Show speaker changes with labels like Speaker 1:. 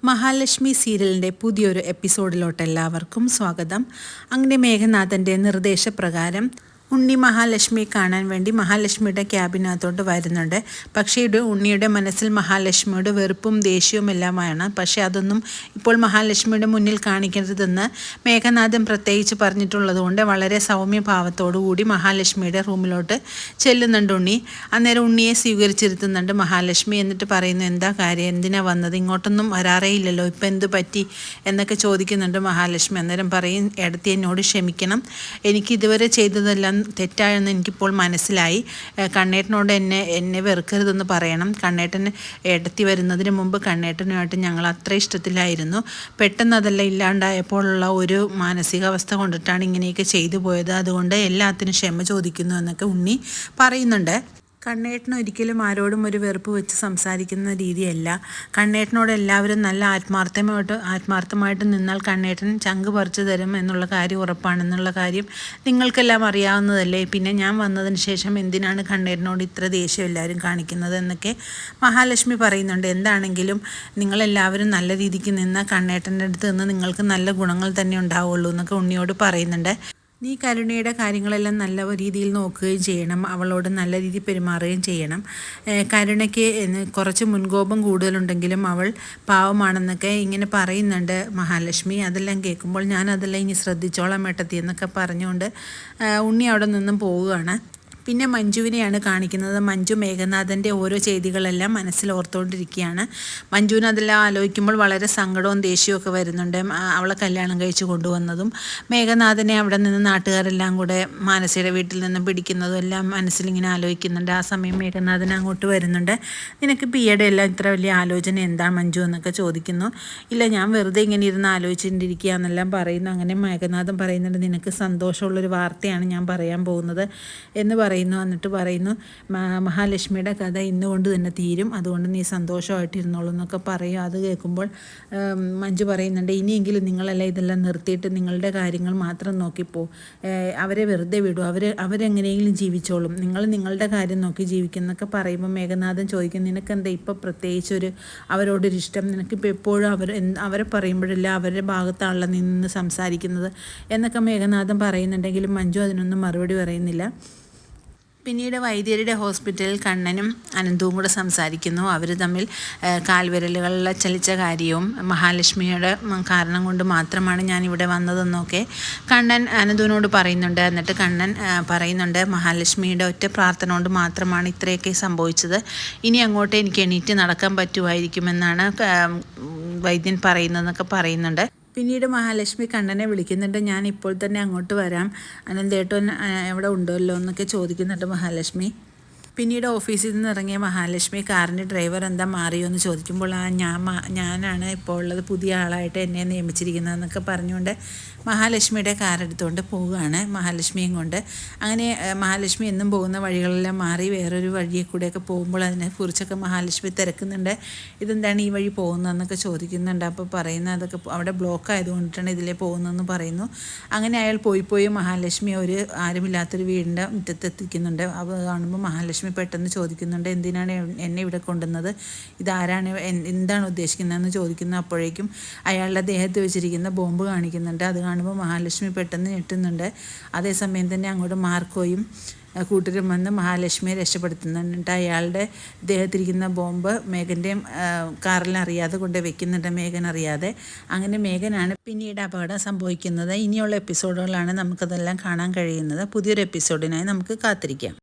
Speaker 1: മഹാലക്ഷ്മി സീരിയലിൻ്റെ പുതിയൊരു എപ്പിസോഡിലോട്ട് എല്ലാവർക്കും സ്വാഗതം. അങ്ങനെ മേഘനാഥൻ്റെ നിർദ്ദേശപ്രകാരം ഉണ്ണി മഹാലക്ഷ്മിയെ കാണാൻ വേണ്ടി മഹാലക്ഷ്മിയുടെ ക്യാബിനകത്തോട്ട് വരുന്നുണ്ട്. പക്ഷേ ഉണ്ണിയുടെ മനസ്സിൽ മഹാലക്ഷ്മിയുടെ വെറുപ്പും ദേഷ്യവും എല്ലാമാണ്. പക്ഷേ അതൊന്നും ഇപ്പോൾ മഹാലക്ഷ്മിയുടെ മുന്നിൽ കാണിക്കരുതെന്ന് മേഘനാഥൻ പ്രത്യേകിച്ച് പറഞ്ഞിട്ടുള്ളത് കൊണ്ട് വളരെ സൗമ്യഭാവത്തോടു കൂടി മഹാലക്ഷ്മിയുടെ റൂമിലോട്ട് ചെല്ലുന്നുണ്ട് ഉണ്ണി. അന്നേരം ഉണ്ണിയെ സ്വീകരിച്ചിരുത്തുന്നുണ്ട് മഹാലക്ഷ്മി. എന്നിട്ട് പറയുന്നു, എന്താ കാര്യം, എന്തിനാ വന്നത്, ഇങ്ങോട്ടൊന്നും വരാറേയില്ലല്ലോ, ഇപ്പം എന്ത് പറ്റി എന്നൊക്കെ ചോദിക്കുന്നുണ്ട് മഹാലക്ഷ്മി. അന്നേരം പറയും, ഏടത്തി എന്നോട് ക്ഷമിക്കണം, എനിക്ക് ഇതുവരെ ചെയ്തതെല്ലാം തെറ്റായെന്ന് എനിക്കിപ്പോൾ മനസ്സിലായി. കണ്ണേട്ടനോട് എന്നെ വെറുക്കരുതെന്ന് പറയണം. കണ്ണേട്ടൻ ഏടത്തി വരുന്നതിന് മുമ്പ് കണ്ണേട്ടനുമായിട്ട് ഞങ്ങൾ അത്ര ഇഷ്ടത്തിലായിരുന്നു. പെട്ടെന്ന് അതെല്ലാം ഇല്ലാണ്ടായപ്പോഴുള്ള ഒരു മാനസികാവസ്ഥ കൊണ്ടിട്ടാണ് ഇങ്ങനെയൊക്കെ ചെയ്തു പോയത്. അതുകൊണ്ട് എല്ലാത്തിനും ക്ഷമ ചോദിക്കുന്നു എന്നൊക്കെ ഉണ്ണി പറയുന്നുണ്ട്. കണ്ണേട്ടൻ ഒരിക്കലും ആരോടും ഒരു വെറുപ്പ് വെച്ച് സംസാരിക്കുന്ന രീതിയല്ല. കണ്ണേട്ടനോട് എല്ലാവരും നല്ല ആത്മാർത്ഥമായിട്ട് നിന്നാൽ കണ്ണേട്ടൻ ചങ്ക് പറിച്ചു തരും എന്നുള്ള കാര്യം ഉറപ്പാണെന്നുള്ള കാര്യം നിങ്ങൾക്കെല്ലാം അറിയാവുന്നതല്ലേ. പിന്നെ ഞാൻ വന്നതിന് ശേഷം എന്തിനാണ് കണ്ണേട്ടനോട് ഇത്ര ദേഷ്യം എല്ലാവരും കാണിക്കുന്നത് എന്നൊക്കെ മഹാലക്ഷ്മി പറയുന്നുണ്ട്. എന്താണെങ്കിലും നിങ്ങളെല്ലാവരും നല്ല രീതിക്ക് നിന്ന് കണ്ണേട്ടൻ്റെ അടുത്ത് നിന്ന് നിങ്ങൾക്ക് നല്ല ഗുണങ്ങൾ തന്നെ ഉണ്ടാവുള്ളൂ എന്നൊക്കെ ഉണ്ണിയോട് പറയുന്നുണ്ട്. നീ കരുണയുടെ കാര്യങ്ങളെല്ലാം നല്ല രീതിയിൽ നോക്കുകയും ചെയ്യണം, അവളോട് നല്ല രീതിയിൽ പെരുമാറുകയും ചെയ്യണം. കരുണയ്ക്ക് കുറച്ച് മുൻകോപം കൂടുതലുണ്ടെങ്കിലും അവൾ പാവമാണെന്നൊക്കെ ഇങ്ങനെ പറയുന്നുണ്ട് മഹാലക്ഷ്മി. അതെല്ലാം കേൾക്കുമ്പോൾ ഞാൻ അതെല്ലാം ഇനി ശ്രദ്ധിച്ചോളാം ഏട്ടത്തി എന്നൊക്കെ പറഞ്ഞുകൊണ്ട് ഉണ്ണി അവിടെ നിന്നും പോവുകയാണ്. പിന്നെ മഞ്ജുവിനെയാണ് കാണിക്കുന്നത്. മഞ്ജു മേഘനാഥൻ്റെ ഓരോ ചെയ്തികളെല്ലാം മനസ്സിൽ ഓർത്തുകൊണ്ടിരിക്കുകയാണ്. മഞ്ജുവിന് അതെല്ലാം ആലോചിക്കുമ്പോൾ വളരെ സങ്കടവും ദേഷ്യവും വരുന്നുണ്ട്. അവളെ കല്യാണം കഴിച്ച് കൊണ്ടുവന്നതും മേഘനാഥനെ അവിടെ നിന്ന് നാട്ടുകാരെല്ലാം കൂടെ മാനസയുടെ വീട്ടിൽ നിന്ന് പിടിക്കുന്നതും എല്ലാം മനസ്സിലിങ്ങനെ ആലോചിക്കുന്നുണ്ട്. ആ സമയം മേഘനാഥൻ അങ്ങോട്ട് വരുന്നുണ്ട്. നിനക്ക് പിയുടെ എല്ലാം ഇത്ര വലിയ ആലോചന എന്താണ് മഞ്ജു എന്നൊക്കെ ചോദിക്കുന്നു. ഇല്ല, ഞാൻ വെറുതെ ഇങ്ങനെ ഇരുന്ന് ആലോചിച്ചിട്ടിരിക്കുക എന്നെല്ലാം പറയുന്നു. അങ്ങനെ മേഘനാഥൻ പറയുന്നുണ്ട്, നിനക്ക് സന്തോഷമുള്ളൊരു വാർത്തയാണ് ഞാൻ പറയാൻ പോകുന്നത് എന്ന് പറയുന്നു. എന്നിട്ട് പറയുന്നു, മഹാലക്ഷ്മിയുടെ കഥ ഇന്നുകൊണ്ട് തന്നെ തീരും, അതുകൊണ്ട് നീ സന്തോഷമായിട്ടിരുന്നോളൂ എന്നൊക്കെ പറയും. അത് കേൾക്കുമ്പോൾ മഞ്ജു പറയുന്നുണ്ട്, ഇനിയെങ്കിലും നിങ്ങളെല്ലാം ഇതെല്ലാം നിർത്തിയിട്ട് നിങ്ങളുടെ കാര്യങ്ങൾ മാത്രം നോക്കിപ്പോ, അവരെ വെറുതെ വിടൂ, അവരെങ്ങനെയെങ്കിലും ജീവിച്ചോളും, നിങ്ങൾ നിങ്ങളുടെ കാര്യം നോക്കി ജീവിക്കുന്നൊക്കെ പറയുമ്പോൾ മേഘനാഥൻ ചോദിക്കും, നിനക്കെന്താ ഇപ്പോൾ പ്രത്യേകിച്ചൊരു അവരോടൊരു ഇഷ്ടം, നിനക്കിപ്പോൾ എപ്പോഴും അവരെ പറയുമ്പോഴില്ല അവരുടെ ഭാഗത്താണല്ലോ നിന്ന് സംസാരിക്കുന്നത് എന്നൊക്കെ മേഘനാഥൻ പറയുന്നുണ്ടെങ്കിലും മഞ്ജു അതിനൊന്നും മറുപടി പറയുന്നില്ല. പിന്നീട് വൈദ്യരുടെ ഹോസ്പിറ്റലിൽ കണ്ണനും അനന്തവും കൂടെ സംസാരിക്കുന്നു. അവർ തമ്മിൽ കാൽവിരലുകളിൽ ചലിച്ച കാര്യവും മഹാലക്ഷ്മിയുടെ കാരണം കൊണ്ട് മാത്രമാണ് ഞാനിവിടെ വന്നതെന്നൊക്കെ കണ്ണൻ അനന്തുവിനോട് പറയുന്നുണ്ട്. എന്നിട്ട് കണ്ണൻ പറയുന്നുണ്ട്, മഹാലക്ഷ്മിയുടെ ഒറ്റ പ്രാർത്ഥന കൊണ്ട് മാത്രമാണ് ഇത്രയൊക്കെ സംഭവിച്ചത്, ഇനി അങ്ങോട്ട് എനിക്ക് എണീറ്റ് നടക്കാൻ പറ്റുമായിരിക്കുമെന്നാണ് വൈദ്യൻ പറയുന്നതെന്നൊക്കെ പറയുന്നുണ്ട്. പിന്നീട് മഹാലക്ഷ്മി കണ്ണനെ വിളിക്കുന്നുണ്ട്, ഞാൻ ഇപ്പോൾ തന്നെ അങ്ങോട്ട് വരാം, അനന്തേട്ടൻ എവിടെ ഉണ്ടല്ലോ എന്നൊക്കെ ചോദിക്കുന്നുണ്ട് മഹാലക്ഷ്മി. പിന്നീട് ഓഫീസിൽ നിന്ന് ഇറങ്ങിയ മഹാലക്ഷ്മി കാറിൻ്റെ ഡ്രൈവർ എന്താ മാറിയോ എന്ന് ചോദിക്കുമ്പോൾ ഞാനാണ് ഇപ്പോൾ ഉള്ളത്, പുതിയ ആളായിട്ട് എന്നെ നിയമിച്ചിരിക്കുന്നതെന്നൊക്കെ പറഞ്ഞുകൊണ്ട് മഹാലക്ഷ്മിയുടെ കാറെടുത്തുകൊണ്ട് പോവുകയാണ് മഹാലക്ഷ്മിയും കൊണ്ട്. അങ്ങനെ മഹാലക്ഷ്മി എന്നും പോകുന്ന വഴികളെല്ലാം മാറി വേറൊരു വഴിയെ കൂടെയൊക്കെ പോകുമ്പോൾ അതിനെക്കുറിച്ചൊക്കെ മഹാലക്ഷ്മി തിരക്കുന്നുണ്ട്. ഇതെന്താണ് ഈ വഴി പോകുന്നതെന്നൊക്കെ ചോദിക്കുന്നുണ്ട്. അപ്പോൾ പറയുന്നത് അതൊക്കെ അവിടെ ബ്ലോക്ക് ആയതുകൊണ്ടിട്ടാണ് ഇതിലേ പോകുന്നതെന്ന് പറയുന്നു. അങ്ങനെ അയാൾ പോയി മഹാലക്ഷ്മി ഒരു ആരുമില്ലാത്തൊരു വീടിൻ്റെ മുറ്റത്തെത്തിക്കുന്നുണ്ട്. അത് കാണുമ്പോൾ മഹാലക്ഷ്മി പെട്ടെന്ന് ചോദിക്കുന്നുണ്ട്, എന്തിനാണ് എന്നെ ഇവിടെ കൊണ്ടുവന്നത്, ഇതാരാണ്, എന്താണ് ഉദ്ദേശിക്കുന്നതെന്ന് ചോദിക്കുന്നു. അപ്പോഴേക്കും അയാളുടെ ദേഹത്ത് വെച്ചിരിക്കുന്ന ബോംബ് കാണിക്കുന്നുണ്ട്. അത് കാണുമ്പോൾ മഹാലക്ഷ്മി പെട്ടെന്ന് ഞെട്ടുന്നുണ്ട്. അതേസമയം തന്നെ അങ്ങോട്ട് മാർക്കോയും കൂട്ടരും വന്ന് മഹാലക്ഷ്മിയെ രക്ഷപ്പെടുത്തുന്നുണ്ട്. അയാളുടെ ദേഹത്തിരിക്കുന്ന ബോംബ് മേഘൻ്റെയും കാറിൽ അറിയാതെ കൊണ്ട് വെക്കുന്നുണ്ട്, മേഘൻ അറിയാതെ. അങ്ങനെ മേഘനാണ് പിന്നീട് അപകടം സംഭവിക്കുന്നത്. ഇനിയുള്ള എപ്പിസോഡുകളാണ് നമുക്കതെല്ലാം കാണാൻ കഴിയുന്നത്. പുതിയൊരു എപ്പിസോഡിനായി നമുക്ക് കാത്തിരിക്കാം.